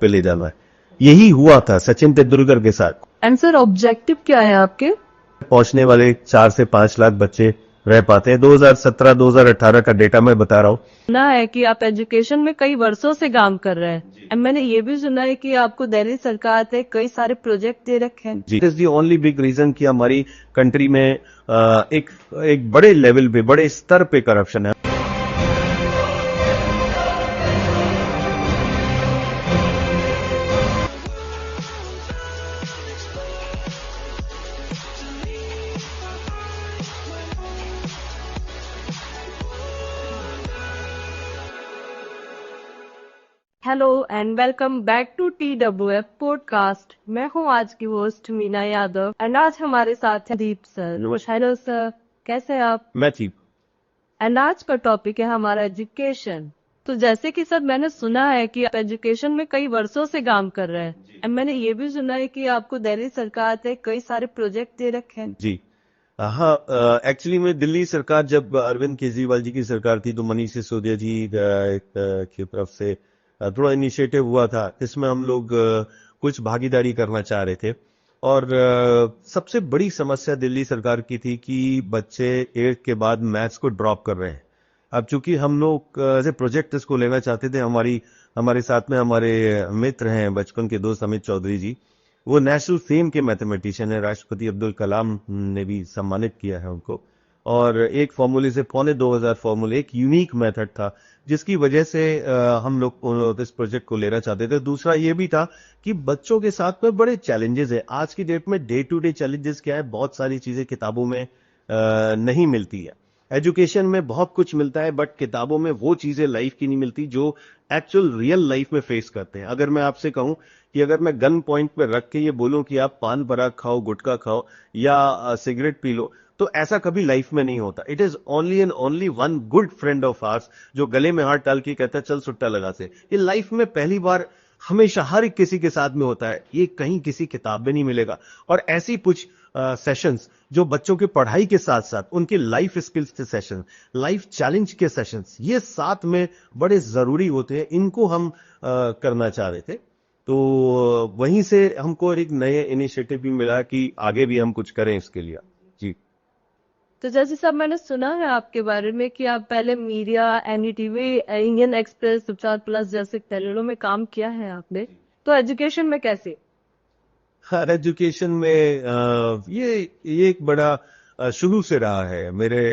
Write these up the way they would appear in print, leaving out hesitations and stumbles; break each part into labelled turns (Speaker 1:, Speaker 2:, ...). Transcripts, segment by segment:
Speaker 1: पे ले जाना है। यही हुआ था सचिन तेंदुलकर के साथ।
Speaker 2: एंड सर ऑब्जेक्टिव क्या है आपके?
Speaker 1: पहुंचने वाले 4 से 5 लाख बच्चे रह पाते हैं। 2017-2018 का डेटा मैं बता रहा हूँ।
Speaker 2: सुना है कि आप एजुकेशन में कई वर्षों से काम कर रहे हैं एंड मैंने ये भी सुना है कि आपको दिल्ली सरकार ने कई सारे प्रोजेक्ट दे रखे हैं।
Speaker 1: जी, it is the only big reason कि हमारी कंट्री में एक बड़े लेवल पे, बड़े स्तर पे करप्शन है।
Speaker 2: Hello and welcome back to TWF podcast. मैं हूँ आज की होस्ट मीना यादव एंड आज हमारे साथ है दीप सर। हेलो सर, कैसे हैं आप?
Speaker 1: मैं ठीक।
Speaker 2: एंड आज का टॉपिक है हमारा एजुकेशन। तो जैसे कि सर मैंने सुना है कि आप एजुकेशन में कई वर्षों से काम कर रहे हैं एंड मैंने ये भी सुना है कि आपको दिल्ली सरकार ने कई सारे प्रोजेक्ट दे रखे हैं।
Speaker 1: जी हाँ, एक्चुअली में दिल्ली सरकार, जब अरविंद केजरीवाल जी की सरकार थी तो मनीष सिसोदिया जी की तरफ से थोड़ा इनिशिएटिव हुआ था। इसमें हम लोग कुछ भागीदारी करना चाह रहे थे। और सबसे बड़ी समस्या दिल्ली सरकार की थी कि बच्चे 8th के बाद मैथ्स को ड्रॉप कर रहे हैं। अब चूंकि हम लोग एज ए प्रोजेक्ट इसको लेना चाहते थे, हमारे साथ में हमारे मित्र हैं, बचपन के दोस्त अमित चौधरी जी। वो नेशनल फेम के मैथमेटिशियन है, राष्ट्रपति अब्दुल कलाम ने भी सम्मानित किया है उनको। और एक फॉर्मूले से 2500 फॉर्मूले, एक यूनिक मेथड था जिसकी वजह से हम लोग इस प्रोजेक्ट को लेना चाहते थे। दूसरा ये भी था कि बच्चों के साथ में बड़े चैलेंजेस है आज की डेट में। डे टू डे चैलेंजेस क्या है, बहुत सारी चीजें किताबों में नहीं मिलती है। एजुकेशन में बहुत कुछ मिलता है बट किताबों में वो चीजें लाइफ की नहीं मिलती जो एक्चुअल रियल लाइफ में फेस करते हैं। अगर मैं आपसे कहूं कि अगर मैं गन पॉइंट पे रख के ये बोलूं कि आप पान पराग खाओ, गुटखा खाओ या सिगरेट पी लो, तो ऐसा कभी लाइफ में नहीं होता। It is only and only one good friend of hours जो गले में हाथ डाल के कहता है चल सुट्टा लगा से। ये लाइफ में पहली बार हमेशा हर एक किसी के साथ में होता है। ये कहीं किसी किताब में नहीं मिलेगा। और ऐसी कुछ सेशंस जो बच्चों की पढ़ाई के साथ साथ उनकी लाइफ स्किल्स के सेशन, लाइफ चैलेंज के सेशंस, ये साथ में बड़े जरूरी होते हैं। इनको हम करना चाह रहे थे। तो वहीं से हमको एक नए इनिशिएटिव भी मिला कि आगे भी हम कुछ करें इसके लिए। जी
Speaker 2: तो जैसे सब मैंने सुना है आपके बारे में कि आप पहले मीडिया, NDTV, इंडियन एक्सप्रेस, सुपचार प्लस जैसे चैनलों में काम किया है आपने। तो एजुकेशन में कैसे?
Speaker 1: हर एजुकेशन में ये एक बड़ा शुरू से रहा है। मेरे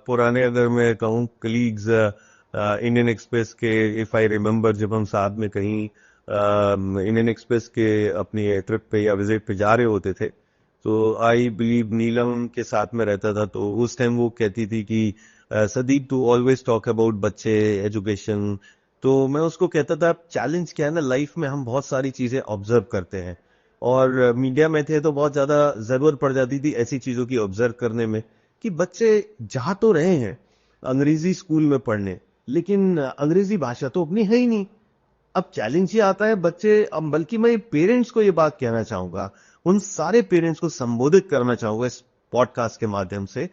Speaker 1: पुराने, अगर मैं कहूँ, कलीग्स इंडियन एक्सप्रेस के, इफ आई रिमेम्बर, जब हम साथ में कहीं इंडियन एक्सप्रेस के अपनी ट्रिप पे या विजिट पे जा रहे होते थे तो आई बिलीव नीलम के साथ में रहता था। तो उस टाइम वो कहती थी कि Sandeep to always talk about बच्चे, एजुकेशन। तो मैं उसको कहता था चैलेंज क्या है ना, लाइफ में हम बहुत सारी चीजें ऑब्जर्व करते हैं और मीडिया में थे तो बहुत ज्यादा जरूरत पड़ जाती थी ऐसी चीजों की ऑब्जर्व करने में कि बच्चे जा तो रहे हैं अंग्रेजी स्कूल में पढ़ने, लेकिन अंग्रेजी भाषा तो अपनी है ही नहीं। अब चैलेंज ये आता है बच्चे, अब बल्कि मैं पेरेंट्स को ये बात कहना चाहूंगा, उन सारे पेरेंट्स को संबोधित करना चाहूंगा इस पॉडकास्ट के माध्यम से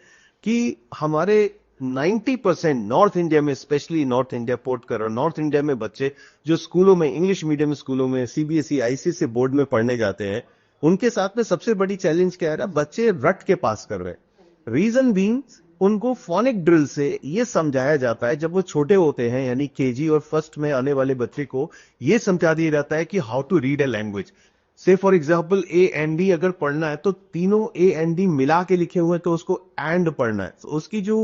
Speaker 1: कि हमारे 90% नॉर्थ इंडिया में, स्पेशली नॉर्थ इंडिया पोर्ट कर रहा, नॉर्थ इंडिया में बच्चे जो स्कूलों में, इंग्लिश मीडियम स्कूलों में, CBSE ICSE बोर्ड में पढ़ने जाते हैं, उनके साथ में सबसे बड़ी चैलेंज क्या है, बच्चे रट के पास कर रहे हैं। रीजन बीइंग, उनको फोनिक ड्रिल से ये समझाया जाता है जब वो छोटे होते हैं, यानी KG और फर्स्ट में आने वाले बच्चे को ये समझा दिया जाता है कि how to read a language. से फॉर एग्जाम्पल AND अगर पढ़ना है तो तीनों AND मिला के लिखे हुए हैं तो उसको एंड पढ़ना है। तो उसकी जो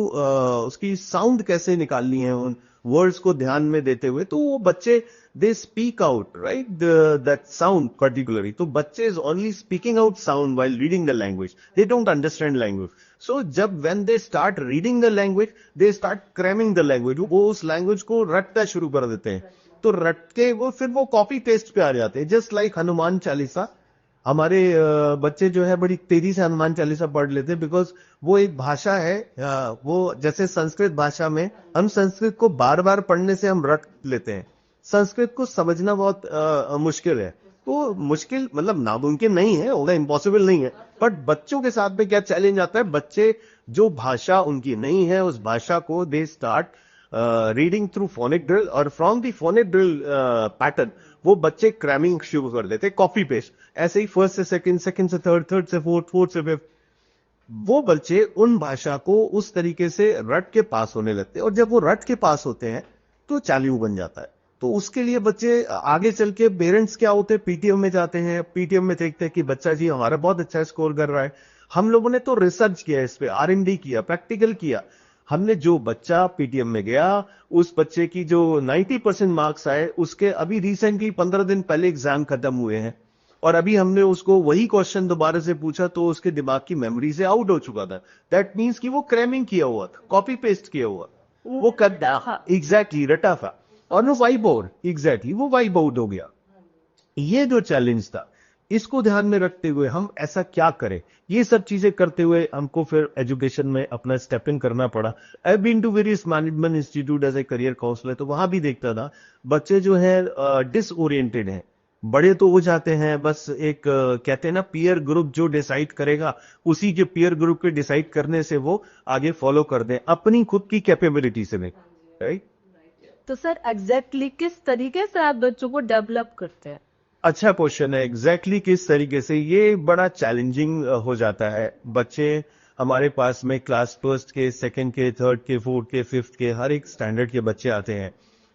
Speaker 1: उसकी साउंड कैसे निकालनी है उन वर्ड्स को ध्यान में देते हुए, तो वो बच्चे they speak out right that sound particularly. तो बच्चे is only speaking out sound while reading the language, they don't understand language. So जब when they start reading the language, they start cramming the language, वो उस language को रटना शुरू कर देते हैं। तो रट के वो फिर वो कॉपी पेस्ट पे आ जाते हैं। जस्ट लाइक हनुमान चालीसा, हमारे बच्चे जो है बड़ी तेजी से हनुमान चालीसा पढ़ लेते हैं बिकॉज वो एक भाषा है। वो जैसे संस्कृत भाषा में हम संस्कृत को बार बार पढ़ने से हम रट लेते हैं, संस्कृत को समझना बहुत मुश्किल है। तो मुश्किल मतलब नामुमकिन नहीं है, होगा, इम्पॉसिबल नहीं है। बट बच्चों के साथ में क्या चैलेंज आता है, बच्चे जो भाषा उनकी नहीं है उस भाषा को they start reading through phonic drill, और from the phonic drill pattern वो बच्चे क्रैमिंग शुरू कर देते, कॉपी पेस्ट, ऐसे ही फर्स्ट से सेकंड, सेकंड से थर्ड, थर्ड से फोर्थ, फोर्थ से फिफ्थ। वो बच्चे उन भाषा को उस तरीके से रट के पास होने लगते हैं, और जब वो रट के पास होते हैं तो चालू बन जाता है। तो उसके लिए बच्चे आगे चल के पेरेंट्स क्या होते हैं, पीटीएम में जाते हैं, पीटीएम में देखते हैं कि बच्चा जी हमारा बहुत अच्छा स्कोर कर रहा है। हम लोगों ने तो रिसर्च किया, इस पे आरएनडी किया, प्रैक्टिकल किया। हमने जो बच्चा पीटीएम में गया, उस बच्चे की जो 90% मार्क्स आए, उसके अभी रिसेंटली 15 दिन पहले एग्जाम खत्म हुए हैं, और अभी हमने उसको वही क्वेश्चन दोबारा से पूछा तो उसके दिमाग की मेमोरी से आउट हो चुका था। दैट मीन्स कि वो क्रैमिंग किया हुआ था, कॉपी पेस्ट किया हुआ, वो कर एग्जैक्टली रटा था, और वो वाइब आउट, एग्जैक्टली वो वाइब आउट हो गया। ये जो चैलेंज था, इसको ध्यान में रखते हुए हम ऐसा क्या करें, ये सब चीजें करते हुए हमको फिर एजुकेशन में अपना स्टेप इन करना पड़ा। I been to various management institute as a career counsellor, तो वहां भी देखता था बच्चे जो है डिसओरिएंटेड हैं। बड़े तो हो जाते हैं, बस एक कहते हैं ना, पीयर ग्रुप जो डिसाइड करेगा, उसी के पीयर ग्रुप के डिसाइड करने से वो आगे फॉलो कर दें, अपनी खुद की कैपेबिलिटी से नहीं, राइट।
Speaker 2: तो सर एग्जैक्टली किस तरीके से आप बच्चों को डेवलप करते हैं?
Speaker 1: अच्छा क्वेश्चन है, एग्जैक्टली किस तरीके से, ये बड़ा चैलेंजिंग हो जाता है। बच्चे हमारे पास में क्लास फर्स्ट के, सेकंड के, थर्ड के, फोर्थ के, फिफ्थ के, हर एक स्टैंडर्ड के बच्चे आते हैं,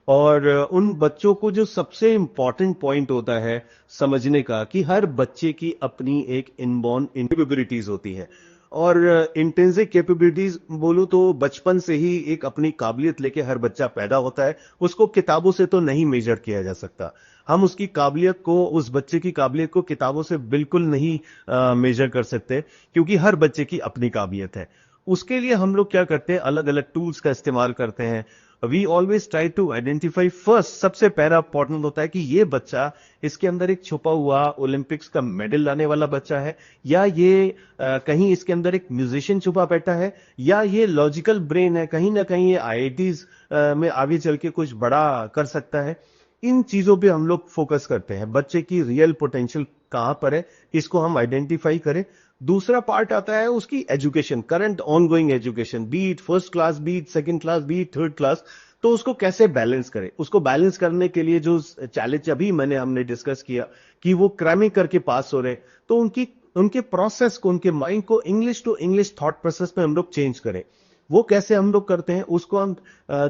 Speaker 1: और उन बच्चों को जो सबसे इंपॉर्टेंट पॉइंट होता है समझने का, कि हर बच्चे की अपनी एक इनबॉर्न कैपेबिलिटीज होती है, और इंट्रिंसिक कैपेबिलिटीज बोलूं तो बचपन से ही एक अपनी काबिलियत लेके हर बच्चा पैदा होता है। उसको किताबों से तो नहीं मेजर किया जा सकता। हम उसकी काबिलियत को, उस बच्चे की काबिलियत को किताबों से बिल्कुल नहीं मेजर कर सकते, क्योंकि हर बच्चे की अपनी काबिलियत है। उसके लिए हम लोग क्या करते हैं, अलग अलग टूल्स का इस्तेमाल करते हैं। We always try to identify first, सबसे पहला इंपॉर्टेंट होता है कि ये बच्चा, इसके अंदर एक छुपा हुआ ओलंपिक्स का मेडल लाने वाला बच्चा है, या ये कहीं इसके अंदर एक म्यूजिशियन छुपा बैठा है, या ये लॉजिकल ब्रेन है, कहीं ना कहीं ये आईआईटीज में आगे चल के कुछ बड़ा कर सकता है। इन चीजों पे हम लोग फोकस करते हैं, बच्चे की रियल पोटेंशियल कहां पर है, इसको हम आइडेंटिफाई करें। दूसरा पार्ट आता है उसकी education, current ongoing education, be it first class, be it second class, be it third class, तो उसको कैसे बैलेंस करें। उसको बैलेंस करने के लिए जो चैलेंज अभी हमने डिस्कस किया, कि वो क्रैमिंग करके पास हो रहे, तो उनके प्रोसेस को, उनके माइंड को English to English thought process में हम लोग चेंज करें। वो कैसे हम लोग करते हैं, उसको हम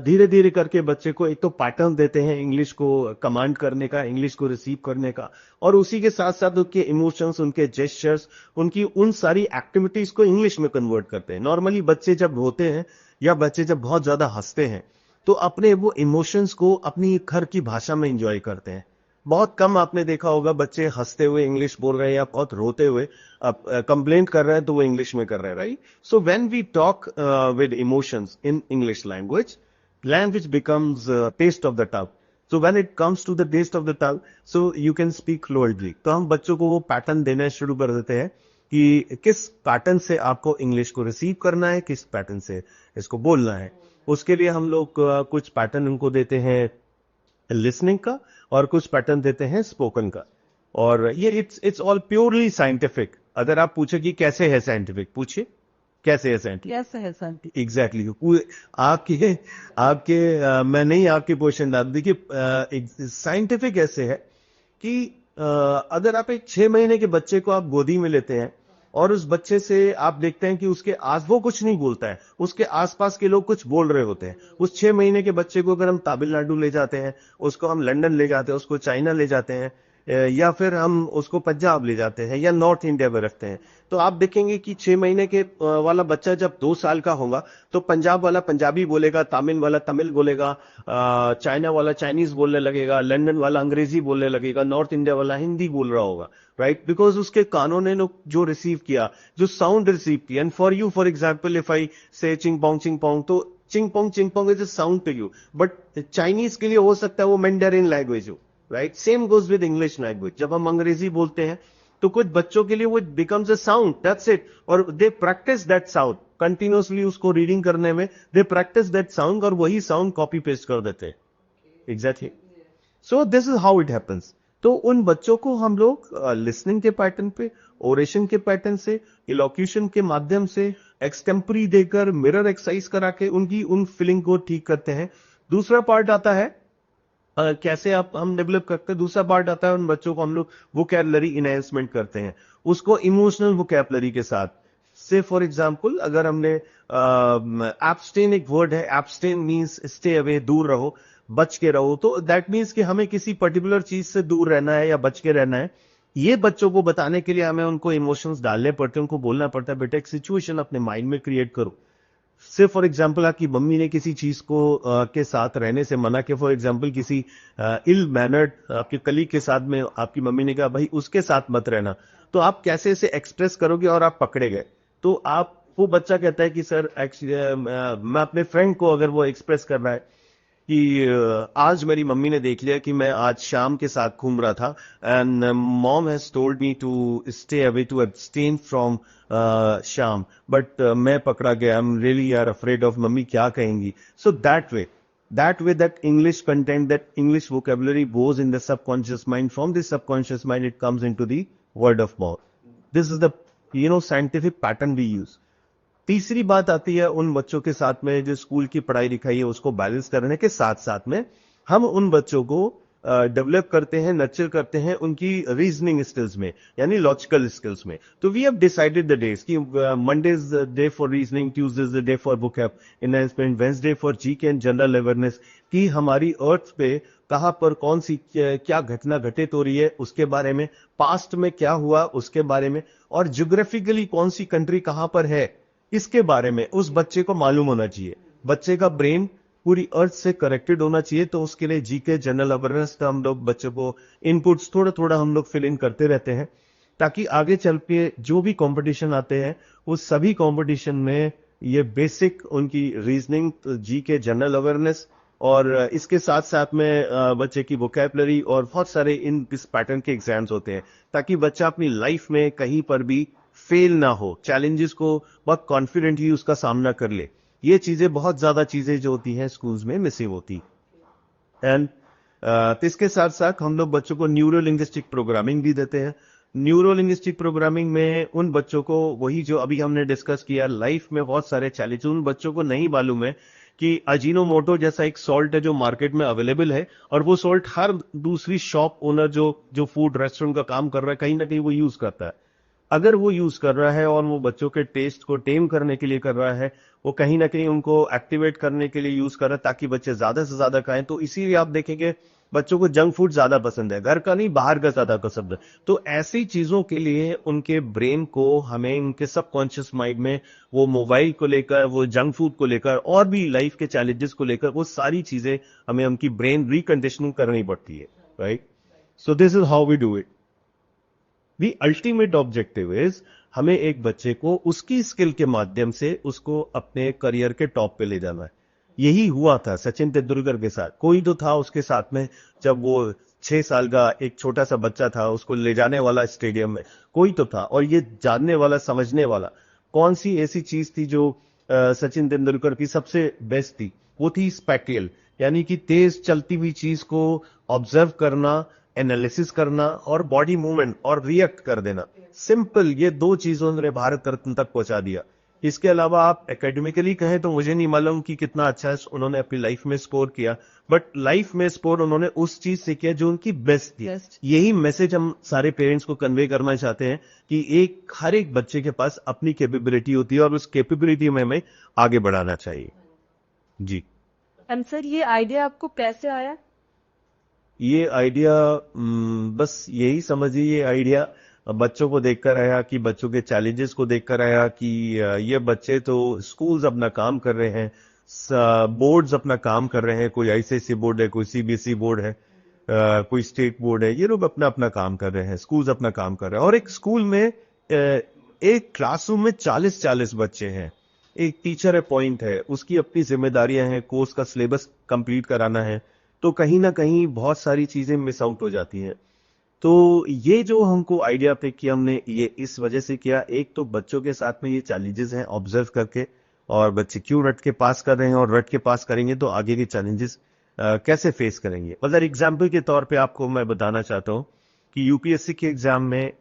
Speaker 1: धीरे धीरे करके बच्चे को एक तो पैटर्न देते हैं इंग्लिश को कमांड करने का, इंग्लिश को रिसीव करने का, और उसी के साथ साथ उनके इमोशंस, उनके जेस्चर्स, उनकी उन सारी एक्टिविटीज को इंग्लिश में कन्वर्ट करते हैं। नॉर्मली बच्चे जब रोते हैं, या बच्चे जब बहुत ज्यादा हंसते हैं, तो अपने वो इमोशंस को अपनी घर की भाषा में एंजॉय करते हैं। बहुत कम आपने देखा होगा बच्चे हंसते हुए इंग्लिश बोल रहे हैं, या बहुत रोते हुए कंप्लेंट कर रहे हैं तो वो इंग्लिश में कर रहे हैं, right. So when we talk with emotions in English language becomes taste of the tongue. So when it comes to the taste of the tongue, so you can speak fluently. तो हम बच्चों को वो pattern देना शुरू कर देते हैं, कि किस पैटर्न से आपको इंग्लिश को रिसीव करना है, किस पैटर्न से इसको बोलना है। उसके लिए हम लोग कुछ पैटर्न उनको देते हैं लिसनिंग का, और कुछ पैटर्न देते हैं स्पोकन का। और ये इट्स ऑल प्योरली साइंटिफिक। अगर आप पूछे कि कैसे है साइंटिफिक, पूछिए कैसे है साइंटिफिक,
Speaker 2: कैसे है साइंटिफिक?
Speaker 1: एग्जैक्टली आपके आपके मैं नहीं आपके क्वेश्चन डाल, देखिए साइंटिफिक ऐसे है कि अगर आप एक 6 महीने के बच्चे को आप गोदी में लेते हैं, और उस बच्चे से आप देखते हैं कि उसके वो कुछ नहीं बोलता है, उसके आसपास के लोग कुछ बोल रहे होते हैं। उस 6 महीने के बच्चे को अगर हम तमिलनाडु ले जाते हैं, उसको हम लंदन ले जाते हैं, उसको चाइना ले जाते हैं, या फिर हम उसको पंजाब ले जाते हैं, या नॉर्थ इंडिया में रखते हैं, तो आप देखेंगे कि 6 महीने के वाला बच्चा जब 2 साल का होगा, तो पंजाब वाला पंजाबी बोलेगा, तमिल वाला तमिल बोलेगा, चाइना वाला चाइनीज बोलने लगेगा, लंदन वाला अंग्रेजी बोलने लगेगा, नॉर्थ इंडिया वाला हिंदी बोल रहा होगा, राइट। बिकॉज उसके कानों ने जो रिसीव किया, जो साउंड रिसीव किया। And for you, for example, if I say ching pong, तो ching pong is a sound to you, but Chinese के लिए हो सकता है वो मैंडेरिन लैंग्वेज हो, right. Same goes with English language. जब हम अंग्रेजी बोलते हैं, तो कुछ बच्चों के लिए वो becomes a sound, that's it, और they practice that sound continuously. उसको रीडिंग करने में दे प्रैक्टिस दैट साउंड, और वही साउंड कॉपी पेस्ट कर देते हैं, exactly. So this is how it happens. तो उन बच्चों को हम लोग लिसनिंग के पैटर्न पे, ओरेशन के पैटर्न से, इलोक्यूशन के माध्यम से, एक्सटेम्परी देकर, मिरर एक्सरसाइज करा के उनकी उन फीलिंग को ठीक करते हैं। दूसरा पार्ट आता है कैसे आप हम डेवलप करते हैं। दूसरा पार्ट आता है उन बच्चों को हम लोग वोकैबुलरी इनहेंसमेंट करते हैं, उसको इमोशनल वोकैबुलरी के साथ। से फॉर एग्जांपल अगर हमने एब्सटेन एक वर्ड है, एब्सटेन मींस स्टे अवे, दूर रहो, बच के रहो, तो दैट मींस कि हमें किसी पर्टिकुलर चीज से दूर रहना है या बच के रहना है। ये बच्चों को बताने के लिए हमें उनको इमोशंस डालने पड़ते हैं, उनको बोलना पड़ता है बेटा एक सिचुएशन अपने माइंड में क्रिएट करो। से फॉर एग्जाम्पल आपकी मम्मी ने किसी चीज को के साथ रहने से मना किया, फॉर एग्जाम्पल किसी इल मैनर्ड आपके कलीग के साथ में आपकी मम्मी ने कहा भाई उसके साथ मत रहना, तो आप कैसे इसे एक्सप्रेस करोगे और आप पकड़े गए, तो आप वो बच्चा कहता है कि सर मैं अपने फ्रेंड को अगर वो एक्सप्रेस कर रहा है कि आज मेरी मम्मी ने देख लिया कि मैं आज शाम के साथ घूम रहा था and mom has told me to stay away to abstain from Sham, but मैं पकड़ा गया, I am really are afraid of mummy क्या कहेंगी। सो that way that English content, that English vocabulary goes in the subconscious mind, from the subconscious mind it comes into the word of mouth. This is the scientific pattern we use. तीसरी बात आती है उन बच्चों के साथ में जो स्कूल की पढ़ाई लिखाई है उसको बैलेंस करने के साथ साथ में हम उन बच्चों को डेवलप करते हैं, नर्चर करते हैं उनकी रीजनिंग स्किल्स में, यानी लॉजिकल स्किल्स में। तो we have decided the days कि Monday is the day for reasoning, Tuesday is the day for vocab enhancement, Wednesday for GK and general awareness, कि हमारी अर्थ पे कहां पर कौन सी क्या घटना घटित हो रही है उसके बारे में, पास्ट में क्या हुआ उसके बारे में, और ज्योग्राफिकली कौन सी कंट्री कहां पर है इसके बारे में उस बच्चे को मालूम होना चाहिए। बच्चे का ब्रेन पूरी अर्थ से कनेक्टेड होना चाहिए, तो उसके लिए जीके जनरल अवेयरनेस का हम लोग बच्चों को इनपुट्स थोड़ा थोड़ा हम लोग फिल इन करते रहते हैं, ताकि आगे चल के जो भी कंपटीशन आते हैं उस सभी कंपटीशन में ये बेसिक उनकी रीजनिंग, जीके जनरल अवेयरनेस और इसके साथ साथ में बच्चे की वोकैबुलरी और बहुत सारे इस पैटर्न के एग्जाम्स होते हैं, ताकि बच्चा अपनी लाइफ में कहीं पर भी फेल ना हो, चैलेंजेस को बहुत कॉन्फिडेंटली उसका सामना कर ले। ये चीजें बहुत ज्यादा चीजें जो होती हैं स्कूल्स में मिसिंग होती। एंड इसके साथ साथ हम लोग बच्चों को न्यूरो लिंग्विस्टिक प्रोग्रामिंग भी देते हैं। न्यूरो लिंग्विस्टिक प्रोग्रामिंग में उन बच्चों को वही जो अभी हमने डिस्कस किया, लाइफ में बहुत सारे चैलेंज उन बच्चों को नहीं मालूम है कि अजीनोमोटो जैसा एक सॉल्ट है जो मार्केट में अवेलेबल है, और वो सॉल्ट हर दूसरी शॉप ओनर जो फूड रेस्टोरेंट का काम कर रहा है कहीं ना कहीं वो यूज करता है। अगर वो यूज कर रहा है और वो बच्चों के टेस्ट को टेम करने के लिए कर रहा है, वो कहीं ना कहीं उनको एक्टिवेट करने के लिए यूज कर रहा है ताकि बच्चे ज्यादा से ज्यादा खाएं, तो इसीलिए आप देखेंगे बच्चों को जंक फूड ज्यादा पसंद है, घर का नहीं बाहर का ज्यादा पसंद है। तो ऐसी चीजों के लिए उनके ब्रेन को हमें उनके सबकॉन्शियस माइंड में वो मोबाइल को लेकर, वो जंक फूड को लेकर और भी लाइफ के चैलेंजेस को लेकर वो सारी चीजें हमें उनकी ब्रेन रिकंडीशनिंग करनी पड़ती है, right. So this is how we do it. The ultimate objective is हमें एक बच्चे को उसकी स्किल के माध्यम से उसको अपने करियर के टॉप पे ले जाना है। यही हुआ था सचिन तेंदुलकर के साथ। कोई तो था उसके साथ में जब वो 6 साल का एक छोटा सा बच्चा था, उसको ले जाने वाला स्टेडियम में कोई तो था, और ये जानने वाला समझने वाला कौन सी ऐसी चीज थी जो सचिन तेंदुलकर की सबसे बेस्ट थी, वो थी स्पैटियल, यानी कि तेज चलती हुई चीज को ऑब्जर्व करना, एनालिसिस करना और बॉडी मूवमेंट और रिएक्ट कर देना। सिंपल ये दो चीजों ने भारत रत्न तक पहुंचा दिया। इसके अलावा आप एकेडमिकली कहें तो मुझे नहीं मालूम कि कितना अच्छा उन्होंने अपनी लाइफ में स्कोर किया, बट लाइफ में स्कोर उन्होंने उस चीज से किया जो उनकी बेस्ट थी। यही मैसेज हम सारे पेरेंट्स को कन्वे करना चाहते हैं कि हर एक बच्चे के पास अपनी कैपेबिलिटी होती है और उस कैपेबिलिटी में हमें आगे बढ़ाना चाहिए। जी
Speaker 2: सर, ये आइडिया आपको कैसे आया?
Speaker 1: ये आइडिया बस यही समझिए, ये आइडिया बच्चों को देखकर आया, कि बच्चों के चैलेंजेस को देखकर आया कि ये बच्चे तो स्कूल्स अपना काम कर रहे हैं, बोर्ड्स अपना काम कर रहे हैं, कोई आईसीएसई बोर्ड है, कोई सीबीएसई बोर्ड है, कोई स्टेट बोर्ड है, ये लोग अपना अपना काम कर रहे हैं, स्कूल्स अपना काम कर रहे हैं। और एक स्कूल में एक क्लासरूम में 40-40 बच्चे हैं, एक टीचर अपॉइंट है, उसकी अपनी जिम्मेदारियां हैं, कोर्स का सिलेबस कंप्लीट कराना है, तो कहीं ना कहीं बहुत सारी चीजें मिस आउट हो जाती हैं। तो ये जो हमको आइडिया पिक किया हमने, ये इस वजह से किया, एक तो बच्चों के साथ में ये चैलेंजेस हैं ऑब्जर्व करके, और बच्चे क्यों रट के पास कर रहे हैं, और रट के पास करेंगे तो आगे के चैलेंजेस कैसे फेस करेंगे। मतलब एग्जाम्पल के तौर पे आपको मैं बताना चाहता हूँ कि यूपीएससी के एग्जाम में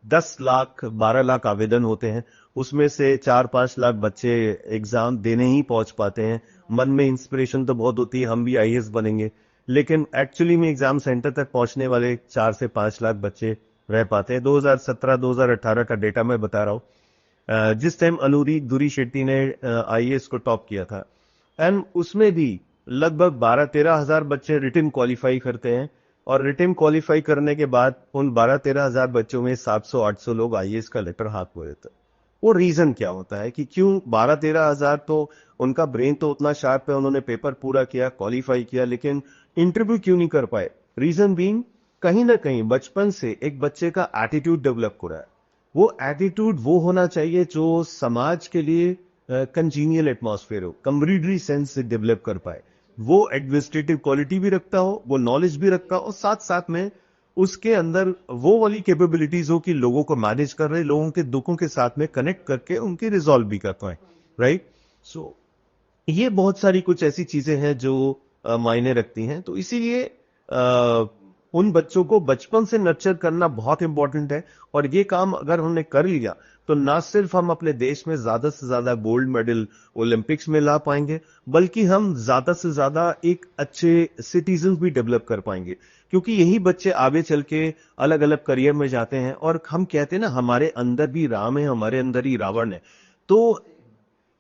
Speaker 1: 10 लाख 12 लाख आवेदन होते हैं, उसमें से 4-5 लाख बच्चे एग्जाम देने ही पहुंच पाते हैं। मन में इंस्पिरेशन तो बहुत होती है हम भी आईएएस बनेंगे, लेकिन एक्चुअली में एग्जाम सेंटर तक पहुंचने वाले 4 से 5 लाख बच्चे रह पाते हैं। 2017-2018 का डेटा मैं बता रहा हूँ। जिस टाइम अलूरी दुरी शेट्टी ने आईएएस को टॉप किया था, एंड उसमें भी लगभग 12-13 हजार बच्चे रिटन क्वालिफाई करते हैं, और रिटन क्वालिफाई करने के बाद उन 12-13 हजार बच्चों में 700-800 लोग आईएएस का लेटर हाथ में देते हैं। वो रीजन क्या होता है कि क्यों 12-13 हजार, तो उनका ब्रेन तो उतना शार्प है, उन्होंने पेपर पूरा किया, क्वालिफाई किया, लेकिन इंटरव्यू क्यों नहीं कर पाए? रीजन बीइंग, कहीं ना कहीं बचपन से एक बच्चे का एटीट्यूड डेवलप हो रहा है। वो एटीट्यूड वो होना चाहिए जो समाज के लिए कंजीनियल एटमॉस्फेयर हो, कमरिडरी सेंस से डेवलप कर पाए, वो एडमिनिस्ट्रेटिव क्वालिटी भी रखता हो, वो नॉलेज भी रखता हो, और साथ साथ में उसके अंदर वो वाली कैपेबिलिटीज हो कि लोगों को मैनेज कर रहे, लोगों के दुखों के साथ में कनेक्ट करके उनके रिजॉल्व भी कर पाए, राइट? सो ये बहुत सारी कुछ ऐसी चीजें हैं जो मायने रखती हैं। तो इसीलिए उन बच्चों को बचपन से नर्चर करना बहुत इंपॉर्टेंट है, और ये काम अगर हमने कर लिया तो ना सिर्फ हम अपने देश में ज्यादा से ज्यादा गोल्ड मेडल ओलंपिक्स में ला पाएंगे, बल्कि हम ज्यादा से ज्यादा एक अच्छे सिटीजन भी डेवलप कर पाएंगे, क्योंकि यही बच्चे आगे चल के अलग अलग करियर में जाते हैं। और हम कहते हैं ना, हमारे अंदर भी राम है, हमारे अंदर ही रावण है। तो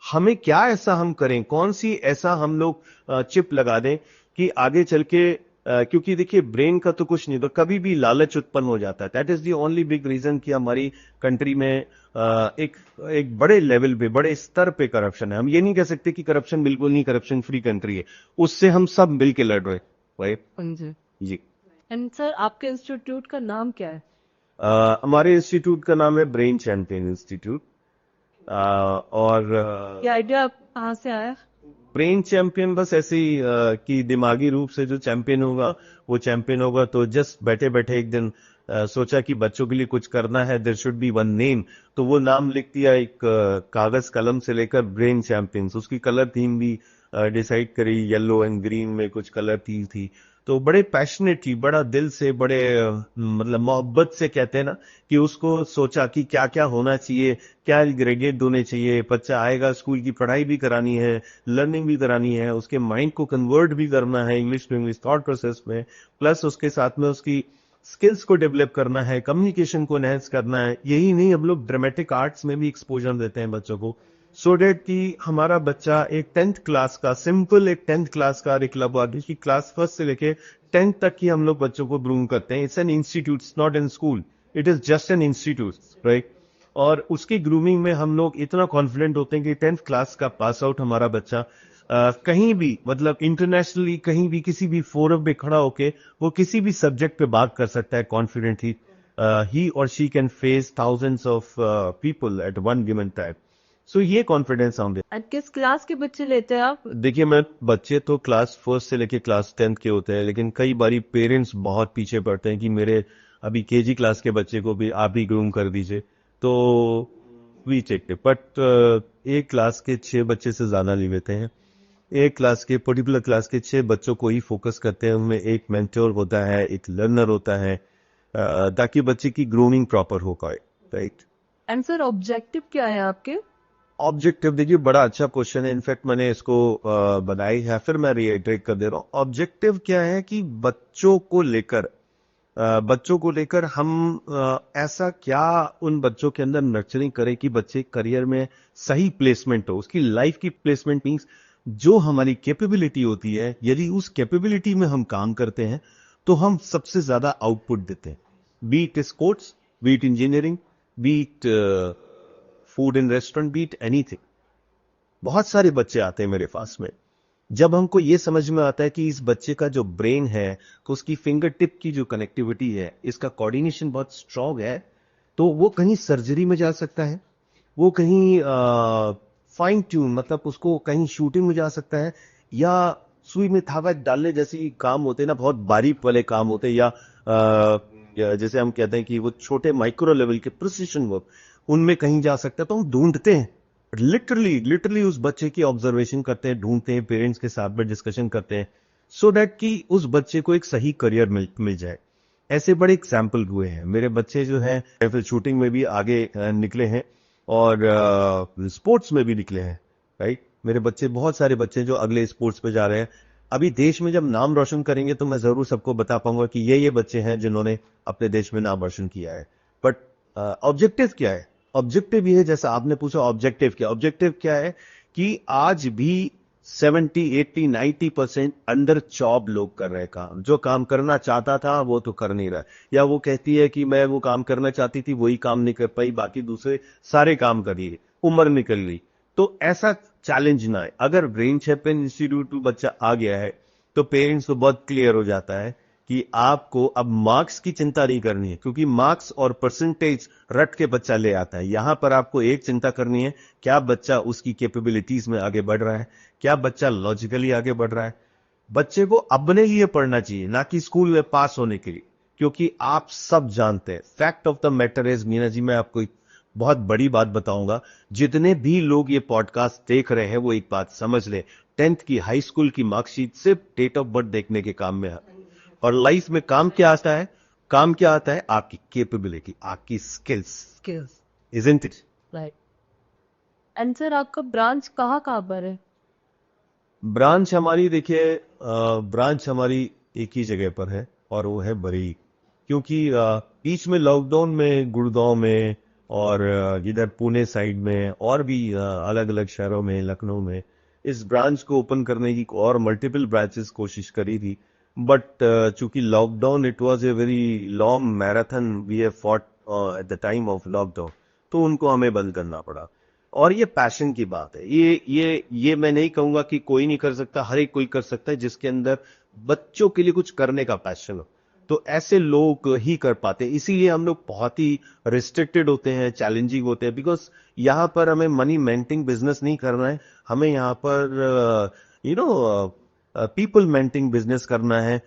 Speaker 1: हमें क्या ऐसा हम करें, कौन सी ऐसा हम लोग चिप लगा दें कि आगे चल के क्योंकि देखिए ब्रेन का तो कुछ नहीं, तो कभी भी लालच उत्पन्न हो जाता है। That is the only big reason कि हमारी कंट्री में एक एक बड़े लेवल पे, बड़े स्तर पे करप्शन है। हम ये नहीं कह सकते कि करप्शन बिल्कुल नहीं, करप्शन फ्री कंट्री है, उससे हम सब मिलके लड़ रहे हैं
Speaker 2: जी।
Speaker 1: जी।
Speaker 2: एंड सर, आपके इंस्टीट्यूट का नाम क्या है?
Speaker 1: हमारे इंस्टीट्यूट का नाम है ब्रेन चैंपियन इंस्टीट्यूट। और
Speaker 2: ये आइडिया कहाँ से आया?
Speaker 1: ब्रेन चैंपियन बस ऐसे ही कि दिमागी रूप से जो चैंपियन होगा वो चैंपियन होगा। तो जस्ट बैठे बैठे एक दिन सोचा कि बच्चों के लिए कुछ करना है, there should be one name. तो वो नाम लिख दिया एक कागज कलम से लेकर, ब्रेन चैंपियंस। उसकी कलर थीम भी डिसाइड करी, येलो एंड ग्रीन में कुछ कलर थीम थी। तो बड़े पैशनेटली, बड़ा दिल से, बड़े मतलब मोहब्बत से कहते हैं ना, कि उसको सोचा कि क्या क्या होना चाहिए, क्या ग्रेडिएट होने चाहिए। बच्चा आएगा, स्कूल की पढ़ाई भी करानी है, लर्निंग भी करानी है, उसके माइंड को कन्वर्ट भी करना है English to English thought process में, प्लस उसके साथ में उसकी स्किल्स को डेवलप करना है, कम्युनिकेशन को एनहेंस करना है। यही नहीं, हम लोग ड्रामेटिक आर्ट्स में भी एक्सपोजर देते हैं बच्चों को, सो डेट कि हमारा बच्चा एक 10th क्लास का, सिंपल एक 10th क्लास का क्लब आदि की क्लास 1 से लेके 10th तक ही हम लोग बच्चों को ग्रूम करते हैं। It's an institute, not an school, it is just an institute, right? और उसकी ग्रूमिंग में हम लोग इतना कॉन्फिडेंट होते हैं कि 10th क्लास का पास आउट हमारा बच्चा कहीं भी, मतलब इंटरनेशनली कहीं भी, किसी भी फोरम पे खड़ा होके वो किसी भी सब्जेक्ट पे बात कर सकता है कॉन्फिडेंटली। ही और she can face thousands of people at one given time. So ये कॉन्फिडेंस हम
Speaker 2: एंड किस क्लास के बच्चे लेते हैं आप?
Speaker 1: देखिए, मैं बच्चे तो क्लास 1 से लेके क्लास 10th के होते हैं, लेकिन कई बारी पेरेंट्स बहुत पीछे पड़ते हैं कि मेरे अभी केजी क्लास के बच्चे को भी आप ही ग्रूम कर दीजिए, तो वी टेक इट। बट एक क्लास के 6 बच्चे से ज्यादा नहीं लेते हैं। एक क्लास के, पर्टिकुलर क्लास के 6 बच्चों को ही फोकस करते हैं। उनमें एक मेंटर होता है, एक लर्नर होता है, ताकि बच्चे की ग्रूमिंग प्रॉपर हो पाए, राइट?
Speaker 2: एंड सर, ऑब्जेक्टिव क्या है आपके?
Speaker 1: ऑब्जेक्टिव, देखिए बड़ा अच्छा क्वेश्चन है। इनफैक्ट मैंने इसको बनाई है, फिर मैं रिएटरेट कर दे रहा हूँ। ऑब्जेक्टिव क्या है कि बच्चों को लेकर हम ऐसा क्या उन बच्चों के अंदर नर्चरिंग करें कि बच्चे करियर में सही प्लेसमेंट हो, उसकी लाइफ की प्लेसमेंट मीन्स जो हमारी कैपेबिलिटी होती है, यदि उस कैपेबिलिटी में हम काम करते हैं तो हम सबसे ज्यादा आउटपुट देते हैं। Be it sports, be it engineering, be it food in restaurant, be it anything. बहुत सारे बच्चे आते हैं मेरे पास में, जब हमको ये समझ में आता है कि इस बच्चे का जो ब्रेन है, तो उसकी फिंगर टिप की जो कनेक्टिविटी है, इसका कोऑर्डिनेशन बहुत स्ट्रांग है, तो वो कहीं सर्जरी में जा सकता है, वो कहीं फाइन ट्यून, मतलब उसको कहीं शूटिंग में जा सकता है, या सुई में धागा डालने जैसी काम होते हैं ना, बहुत बारीक वाले काम होते हैं, या जैसे हम कहते हैं कि वो छोटे माइक्रो लेवल के प्रिसिशन वर्क, उनमें कहीं जा सकता है। तो हम ढूंढते हैं, लिटरली उस बच्चे की ऑब्जर्वेशन करते हैं, ढूंढते हैं, पेरेंट्स के साथ में डिस्कशन करते हैं, सो दैट कि उस बच्चे को एक सही करियर मिल जाए। ऐसे बड़े एग्जाम्पल हुए हैं। मेरे बच्चे जो हैं फिर शूटिंग में भी आगे निकले हैं, और स्पोर्ट्स में भी निकले हैं, राइट? मेरे बच्चे, बहुत सारे बच्चे जो अगले स्पोर्ट्स पे जा रहे हैं। अभी देश में जब नाम रोशन करेंगे तो मैं जरूर सबको बता पाऊंगा कि ये बच्चे हैं जिन्होंने अपने देश में नाम रोशन किया है। बट ऑब्जेक्टिव क्या है? ऑब्जेक्टिव ये है, जैसा आपने पूछा ऑब्जेक्टिव क्या है कि आज भी 70, 80, 90% अंडर जॉब लोग कर रहे हैं काम। जो काम करना चाहता था वो तो कर नहीं रहा, या वो कहती है कि मैं वो काम करना चाहती थी वही काम नहीं कर पाई, बाकी दूसरे सारे काम कर लिए, उम्र निकल गई। तो ऐसा चैलेंज ना है। अगर ब्रेन चैंपियन इंस्टीट्यूट में बच्चा आ गया है तो पेरेंट्स को बहुत क्लियर हो जाता है कि आपको अब मार्क्स की चिंता नहीं करनी है, क्योंकि मार्क्स और परसेंटेज रट के बच्चा ले आता है। यहां पर आपको एक चिंता करनी है, क्या बच्चा उसकी कैपेबिलिटीज में आगे बढ़ रहा है, क्या बच्चा लॉजिकली आगे बढ़ रहा है। बच्चे को अपने लिए पढ़ना चाहिए, ना कि स्कूल में पास होने के लिए, क्योंकि आप सब जानते हैं, fact of the matter is, Meena ji मैं आपको एक बहुत बड़ी बात बताऊंगा, जितने भी लोग ये पॉडकास्ट देख रहे हैं वो एक बात समझ ले, 10th की हाई स्कूल की मार्कशीट सिर्फ डेट ऑफ बर्थ देखने के काम में है। और लाइफ में काम क्या आता है? काम क्या आता है? आपकी कैपेबिलिटी, आपकी skills, isn't it?
Speaker 2: Right. And sir आपका ब्रांच कहाँ कहाँ पर है?
Speaker 1: ब्रांच हमारी देखिए, ब्रांच हमारी एक ही जगह पर है और वो है बरेली। क्योंकि बीच में लॉकडाउन में गुड़गांव में और इधर पुणे साइड में और भी अलग अलग शहरों में, लखनऊ में इस ब्रांच को ओपन करने की और मल्टीपल ब्रांचेस कोशिश करी थी। बट चूंकि lockdown, it was a very long marathon we have fought at the time of lockdown, तो उनको हमें बंद करना पड़ा। और ये पैशन की बात है, ये मैं नहीं कहूंगा कि कोई नहीं कर सकता, हर एक कोई कर सकता है जिसके अंदर बच्चों के लिए कुछ करने का पैशन हो। तो ऐसे लोग ही कर पाते हैं, इसीलिए हम लोग बहुत ही रिस्ट्रिक्टेड होते हैं, चैलेंजिंग होते हैं, बिकॉज यहाँ पर हमें मनी मेंटिंग बिजनेस नहीं करना है, हमें यहाँ पर पीपल मेंटिंग बिजनेस करना है।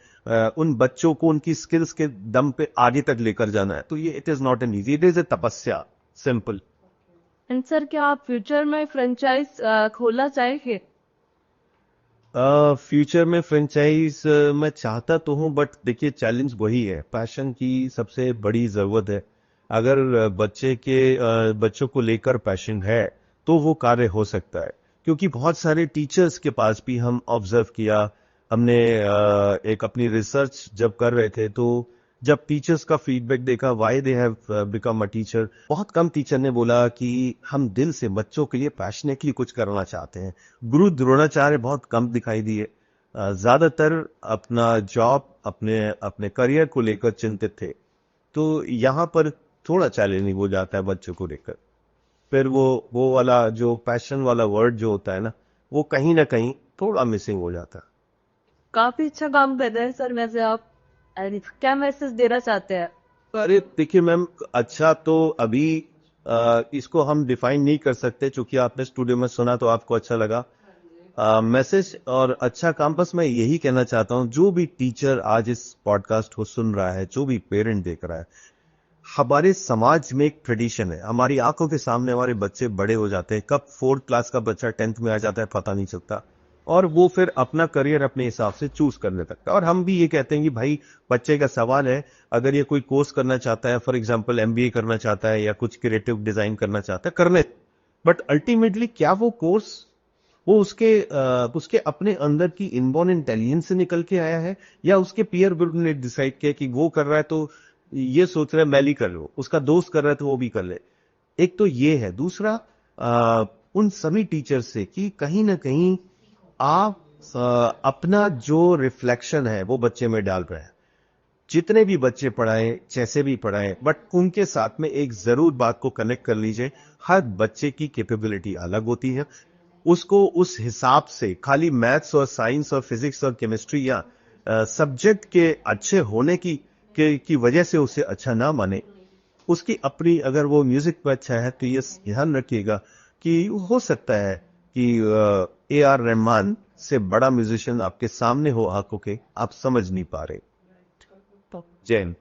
Speaker 1: उन बच्चों को उनकी स्किल्स के दम पे आगे तक लेकर जाना है। तो ये it is not an easy, it is a तपस्या, सिंपल।
Speaker 2: एंड सर क्या आप फ्यूचर में फ्रेंचाइज खोलना चाहेंगे?
Speaker 1: फ्यूचर में फ्रेंचाइज मैं चाहता तो हूं, बट देखिए चैलेंज वही है, पैशन की सबसे बड़ी जरूरत है। अगर बच्चों को लेकर पैशन है तो वो कार्य हो सकता है। क्योंकि बहुत सारे टीचर्स के पास भी हम ऑब्जर्व किया, हमने एक अपनी रिसर्च जब कर रहे थे तो जब टीचर्स का फीडबैक देखा, why they have become a teacher, बहुत कम टीचर ने बोला कि हम दिल से बच्चों के लिए पैशनेटली कुछ करना चाहते हैं। गुरु द्रोणाचार्य बहुत कम दिखाई दिए, ज्यादातर अपना जॉब, अपने अपने करियर को लेकर चिंतित थे। तो यहाँ पर थोड़ा चैलेंजिंग हो जाता है बच्चों को लेकर। फिर वो वाला जो पैशन वाला वर्ड जो होता है ना, वो कहीं ना कहीं थोड़ा मिसिंग हो जाता है।
Speaker 2: काफी अच्छा काम कर रहे हैं सर वैसे आप। And क्या मैसेज देना चाहते हैं?
Speaker 1: अरे देखिए मैम, अच्छा तो अभी इसको हम डिफाइन नहीं कर सकते, चूंकि आपने स्टूडियो में सुना तो आपको अच्छा लगा। मैसेज और अच्छा काम, बस मैं यही कहना चाहता हूं, जो भी टीचर आज इस पॉडकास्ट को सुन रहा है, जो भी पेरेंट देख रहा है, हमारे समाज में एक ट्रेडिशन है, हमारी आंखों के सामने हमारे बच्चे बड़े हो जाते हैं, कब 4th क्लास का बच्चा 10th में आ जाता है पता नहीं चलता, और वो फिर अपना करियर अपने हिसाब से चूज करने लगता है। और हम भी ये कहते हैं कि भाई बच्चे का सवाल है, अगर ये कोई कोर्स करना चाहता है, फॉर एग्जांपल एमबीए करना चाहता है या कुछ क्रिएटिव डिजाइन करना चाहता है, करने, बट अल्टीमेटली क्या वो कोर्स वो उसके अपने अंदर की इनबॉर्न इंटेलिजेंस से निकल के आया है, या उसके पीयर ग्रुप ने डिसाइड किया कि वो कर रहा है तो ये सोच रहा है मैं भी कर लूं, उसका दोस्त कर रहा है तो वो भी कर ले। एक तो ये है। दूसरा, उन सभी टीचर से कि कहीं ना कहीं आप अपना जो रिफ्लेक्शन है वो बच्चे में डाल रहे हैं। जितने भी बच्चे पढ़ाएं, जैसे भी पढ़ाएं, बट उनके साथ में एक जरूर बात को कनेक्ट कर लीजिए, हर बच्चे की कैपेबिलिटी अलग होती है, उसको उस हिसाब से खाली मैथ्स और साइंस और फिजिक्स और केमिस्ट्री या सब्जेक्ट के अच्छे होने की वजह से उसे अच्छा ना माने। उसकी अपनी, अगर वो म्यूजिक पे अच्छा है तो ये ध्यान रखिएगा कि हो सकता है कि AR रहमान से बड़ा म्यूजिशियन आपके सामने हो आंखों के, आप समझ नहीं पा रहे। जैन।